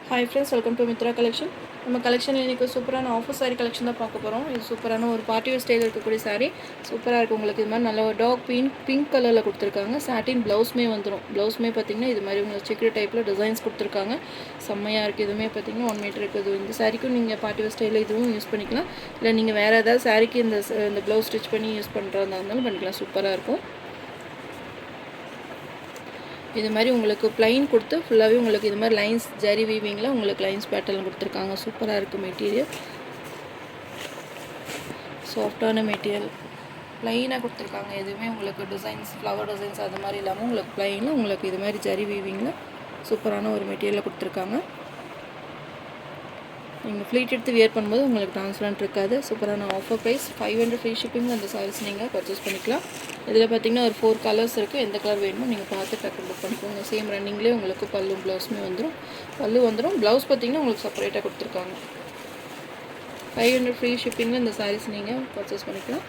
Hi friends, welcome to Mitra collection. நம்ம கலெக்ஷனில் இன்றைக்கி சூப்பரான ஆஃபர் சாரீ கலெக்ஷன் தான் பார்க்க போகிறோம். இது சூப்பரான ஒரு பார்ட்டி வேர் ஸ்டைலில் இருக்கக்கூடிய சாரீ சூப்பராக இருக்குது. உங்களுக்கு இது மாதிரி நல்ல ஒரு டார்க் பிங்க் கலரில் கொடுத்துருக்காங்க. சாட்டின் ப்ளவுஸுமே வந்துடும். ப்ளவுஸுமே பார்த்திங்கன்னா இது மாதிரி உங்களுக்கு செக்குடு டைப்பில் டிசைன்ஸ் கொடுத்துருக்காங்க. செம்மையாக இருக்குது. இதுவுமே பார்த்திங்கன்னா 1 மீட்டர் இருக்குது. இந்த சாரீக்கும் நீங்கள் பார்ட்டி வேர் ஸ்டைலில் இதுவும் யூஸ் பண்ணிக்கலாம். இல்லை நீங்கள் வேறு ஏதாவது சாரீக்கு இந்த ப்ளவுஸ் ஸ்டிச் பண்ணி யூஸ் பண்ணுறதா இருந்தாலும் பண்ணிக்கலாம். சூப்பராக இருக்கும். இது மாதிரி உங்களுக்கு ப்ளைன் கொடுத்து ஃபுல்லாகவே உங்களுக்கு இது மாதிரி லைன்ஸ் ஜரி வீவிங்கில் உங்களுக்கு லைன்ஸ் பேட்டர்ன் கொடுத்துருக்காங்க. சூப்பராக இருக்குது மெட்டீரியல். சாஃப்டான மெட்டீரியல் ப்ளைனாக கொடுத்துருக்காங்க. எதுவுமே உங்களுக்கு டிசைன்ஸ் ஃப்ளவர் டிசைன்ஸ் அது மாதிரி இல்லாமல் உங்களுக்கு ப்ளைனில் உங்களுக்கு இது மாதிரி ஜரி வீவிங்கில் சூப்பரான ஒரு மெட்டீரியலில் கொடுத்துருக்காங்க. நீங்கள் ஃப்ளீட் எடுத்து வியர் பண்ணும்போது உங்களுக்கு ட்ரான்ஸ்பரண்ட் இருக்காது. சூப்பரான ஆஃபர் ப்ரைஸ் 500 ஃப்ரீ ஷிப்பிங் அந்த சாரீஸ் நீங்கள் பர்ச்சேஸ் பண்ணிக்கலாம். இதில் பார்த்திங்கன்னா ஒரு 4 கலர்ஸ் இருக்குது. எந்த கலர் வேணுமோ நீங்கள் பார்த்து டக்கு புக் பண்ணிக்கோங்க. சேம் ரன்னிங்லேயே உங்களுக்கு பல்லு ப்ளவுஸுமே வந்துடும். ப்ளவுஸ் பார்த்திங்கன்னா உங்களுக்கு செப்பரேட்டாக கொடுத்துருக்காங்க. 500 ஃப்ரீ ஷிப்பிங்கில் இந்த சாரீஸ் நீங்கள் பர்ச்சேஸ் பண்ணிக்கலாம்.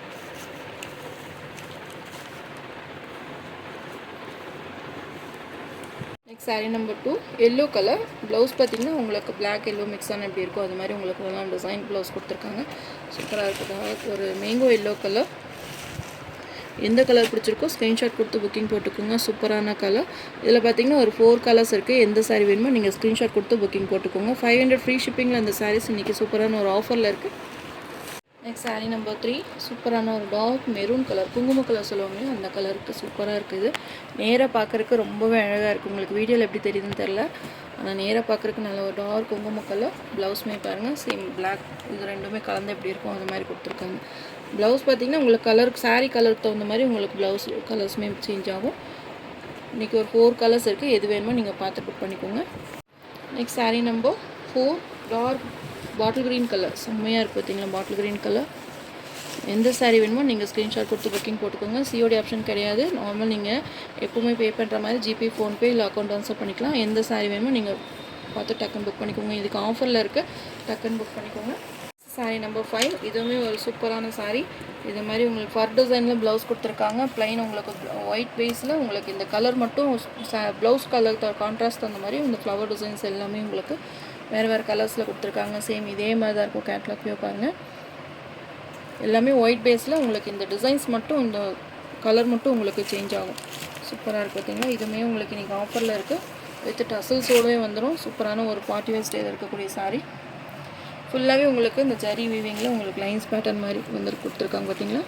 Next sari number 2 yellow colour. Blouse பார்த்திங்கன்னா உங்களுக்கு பிளாக் எல்லோ மிக்ஸ் ஆன எப்படி இருக்கும் அது மாதிரி உங்களுக்கு நல்லா டிசைன் ப்ளவுஸ் கொடுத்துருக்காங்க. சூப்பராக இருக்குது. ஒரு மேங்கோ எல்லோ கலர். எந்த கலர் பிடிச்சிருக்கோ ஸ்க்ரீன்ஷாட் கொடுத்து புக்கிங் போட்டுக்கோங்க. சூப்பரான கலர். இதில் பார்த்திங்கன்னா ஒரு 4 கலர்ஸ் இருக்குது. எந்த சாரீ வேணுமோ நீங்கள் ஸ்க்ரீன்ஷாட் கொடுத்து புக்கிங் போட்டுக்கோங்க. 500 ஃப்ரீ ஷிப்பிங்கில் அந்த சாரீஸ் இன்றைக்கி சூப்பரான ஒரு ஆஃபரில் இருக்குது. நெக்ஸ்ட் சாரீ நம்பர் 3 சூப்பரான ஒரு டார்க் மெரூன் கலர், குங்கும கலர் சொல்லுவாங்க, அந்த கலருக்கு சூப்பராக இருக்குது. நேராக பார்க்குறதுக்கு ரொம்பவே அழகாக இருக்குது. உங்களுக்கு வீடியோவில் எப்படி தெரியுதுன்னு தெரில, ஆனால் நேராக பார்க்குறதுக்கு நல்ல ஒரு டார்க் குங்கும கலர். ப்ளவுஸுமே பாருங்கள் சேம் பிளாக், இது ரெண்டுமே கலந்து எப்படி இருக்கும் அது மாதிரி கொடுத்துருக்காங்க. ப்ளவுஸ் பார்த்திங்கன்னா உங்களுக்கு கலருக்கு சாரீ கலருக்கு தகுந்த மாதிரி உங்களுக்கு ப்ளவுஸ் கலர்ஸுமே சேஞ்ச் ஆகும். இன்றைக்கி ஒரு 4 கலர்ஸ் இருக்குது. எது வேணுமோ நீங்கள் பார்த்து புக் பண்ணிக்கோங்க. Next sari number 4 dark bottle green colour. செம்மையாக இருக்குது பார்த்திங்களா பாட்டில் க்ரீன் கலர். எந்த சாரீ வேணுமோ நீங்கள் ஸ்க்ரீன்ஷாட் கொடுத்து புக்கிங் போட்டுக்கோங்க. சிஓடி ஆப்ஷன் கிடையாது. நார்மல் நீங்கள் எப்போவுமே பே பண்ணுற மாதிரி ஜிபே, ஃபோன்பே இல்லை அக்கௌண்ட் ட்ரான்ஸ்ஃபர் பண்ணிக்கலாம். எந்த சாரீ வேணுமோ நீங்கள் பார்த்து டக்குன்னு புக் பண்ணிக்கோங்க. இதுக்கு ஆஃபரில் இருக்குது, டக்குன்னு புக் பண்ணிக்கோங்க. சாரீ நம்பர் 5 இதுவுமே ஒரு சூப்பரான சாரீ. இது மாதிரி உங்களுக்கு ஃபர் டிசைனில் ப்ளவுஸ் கொடுத்துருக்காங்க. ப்ளைன் உங்களுக்கு ஒயிட் பேஸில் உங்களுக்கு இந்த கலர் மட்டும் ப்ளவுஸ் கலர் கான்ட்ராஸ்ட் அந்த மாதிரி இந்த ஃப்ளவர் டிசைன்ஸ் எல்லாமே உங்களுக்கு வேறு கலர்ஸில் கொடுத்துருக்காங்க. சேம் இதே மாதிரி தான் இருக்கும். கேட்லாக் வியூ பாருங்கள். எல்லாமே ஒயிட் பேஸில் உங்களுக்கு இந்த டிசைன்ஸ் மட்டும் இந்த கலர் மட்டும் உங்களுக்கு சேஞ்ச் ஆகும். சூப்பராக இருக்குது பார்த்திங்களா. இதுவுமே உங்களுக்கு இன்றைக்கி ஆஃபரில் இருக்குது. வித் டசல்ஸோடவே வந்துடும். சூப்பரான ஒரு பார்ட்டி வேர் ஸ்டைலில் இருக்கக்கூடிய சாரீ. ஃபுல்லாகவே உங்களுக்கு இந்த ஜரி வீவிங்கில் உங்களுக்கு லைன்ஸ் பேட்டர்ன் மாதிரி வந்து கொடுத்துருக்காங்க பார்த்திங்களா.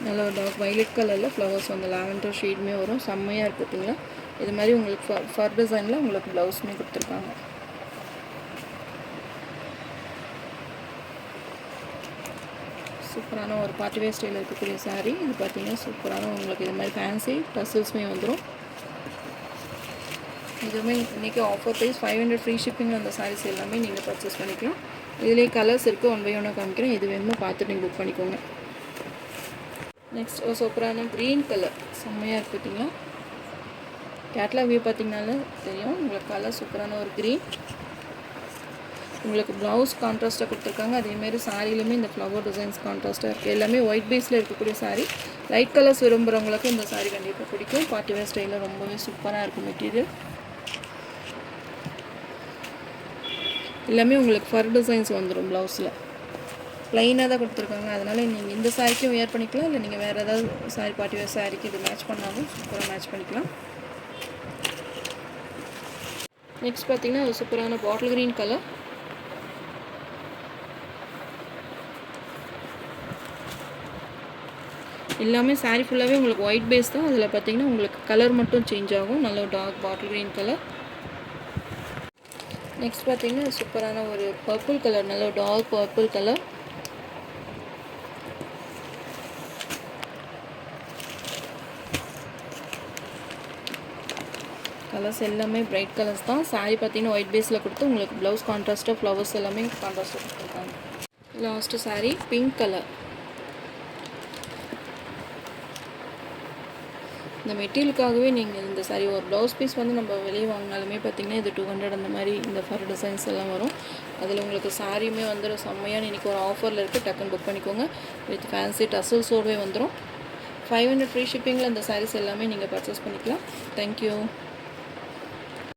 நல்ல ஒரு டார்க் வைலட் கலரில் ஃப்ளவர்ஸ் வந்து லாவெண்டர் ஷேடுமே வரும். செம்மையாக இருக்குது பார்த்திங்களா. இது மாதிரி உங்களுக்கு ஃபர் டிசைனில் உங்களுக்கு ப்ளவுஸுமே கொடுத்துருக்காங்க. சூப்பரான ஒரு பார்ட்டி வேர் ஸ்டைலில் இருக்கக்கூடிய சாரீ. இது பார்த்திங்கன்னா சூப்பரான உங்களுக்கு இது மாதிரி ஃபேன்சி டசல்ஸுமே வந்துடும். இதுவுமே இன்றைக்கி ஆஃபர் ப்ரைஸ் 500 ஃப்ரீ ஷிப்பிங் அந்த சாரீஸ் எல்லாமே நீங்கள் பர்ச்சேஸ் பண்ணிக்கலாம். இதுலேயே கலர்ஸ் இருக்குது. 1 by 1 காமிக்கிறேன். இது வேணுமோ பார்த்துட்டு நீங்கள் புக் பண்ணிக்கோங்க. நெக்ஸ்ட் ஒரு சூப்பரான க்ரீன் கலர். செம்மையாக இருக்குது பார்த்திங்களா. கேட்லாக் வியூ பார்த்திங்கனாலே தெரியும் உங்களுக்கு. கலர் சூப்பரான ஒரு க்ரீன். உங்களுக்கு ப்ளவுஸ் கான்ட்ராஸ்ட்டாக கொடுத்துருக்காங்க. அதேமாரி சாரிலுமே இந்த ஃப்ளவர் டிசைன்ஸ் கான்ட்ராஸ்ட்டாக இருக்குது. எல்லாமே ஒயிட் பேஸில் இருக்கக்கூடிய சாரீ. லைட் கலர்ஸ் விரும்புகிறவங்களுக்கு இந்த சாரீ கண்டிப்பாக பிடிக்கும். பார்ட்டி வேர் ஸ்டைலில் ரொம்பவே சூப்பராக இருக்கும் மெட்டீரியல். எல்லாமே உங்களுக்கு ஃபர் டிசைன்ஸ் வந்துடும். ப்ளவுஸில் ப்ளைனாக தான் கொடுத்துருக்காங்க. அதனால் நீங்கள் இந்த சாரிக்கும் வேர் பண்ணிக்கலாம். இல்லை நீங்கள் வேறு ஏதாவது சாரீ பார்ட்டி வேர் சாரிக்கு இது மேட்ச் பண்ணாலும் சூப்பராக மேட்ச் பண்ணிக்கலாம். நெக்ஸ்ட் பார்த்திங்கன்னா ஒரு சூப்பரான பாட்டில் க்ரீன் கலர். எல்லாமே சாரீ ஃபுல்லாகவே உங்களுக்கு ஒயிட் பேஸ் தான். அதில் பார்த்திங்கன்னா உங்களுக்கு கலர் மட்டும் சேஞ்ச் ஆகும். நல்ல dark bottle green colour. Next பார்த்திங்கன்னா சூப்பரான ஒரு பர்பிள் கலர். நல்ல டார்க் பர்பிள் கலர். கலர்ஸ் எல்லாமே பிரைட் கலர்ஸ் தான். சாரீ பார்த்திங்கன்னா ஒயிட் பேஸில் கொடுத்து உங்களுக்கு ப்ளவுஸ் கான்ட்ராஸ்ட்டாக ஃப்ளவர்ஸ் எல்லாமே கான்ட்ராஸ்ட்டாக கொடுத்துருக்காங்க. Last sari pink colour. இந்த மெட்டீரியலுக்காகவே நீங்கள் இந்த சாரீ ஒரு ப்ளவுஸ் பீஸ் வந்து நம்ம வெளியே வாங்கினாலுமே பார்த்திங்கன்னா இது 200 அந்த மாதிரி இந்த ஃபர் டிசைன்ஸ் எல்லாம் வரும். அதில் உங்களுக்கு சாரியுமே வந்துடும். செம்மையான இன்றைக்கி ஒரு ஆஃபரில் இருக்குது. டக்குன்னு புக் பண்ணிக்கோங்க. வித் ஃபேன்சி டசல்ஸோடவே வந்துடும். 500 ஃப்ரீ ஷிப்பிங்கில் இந்த சாரீஸ் எல்லாமே நீங்கள் பர்ச்சேஸ் பண்ணிக்கலாம். தேங்க்யூ.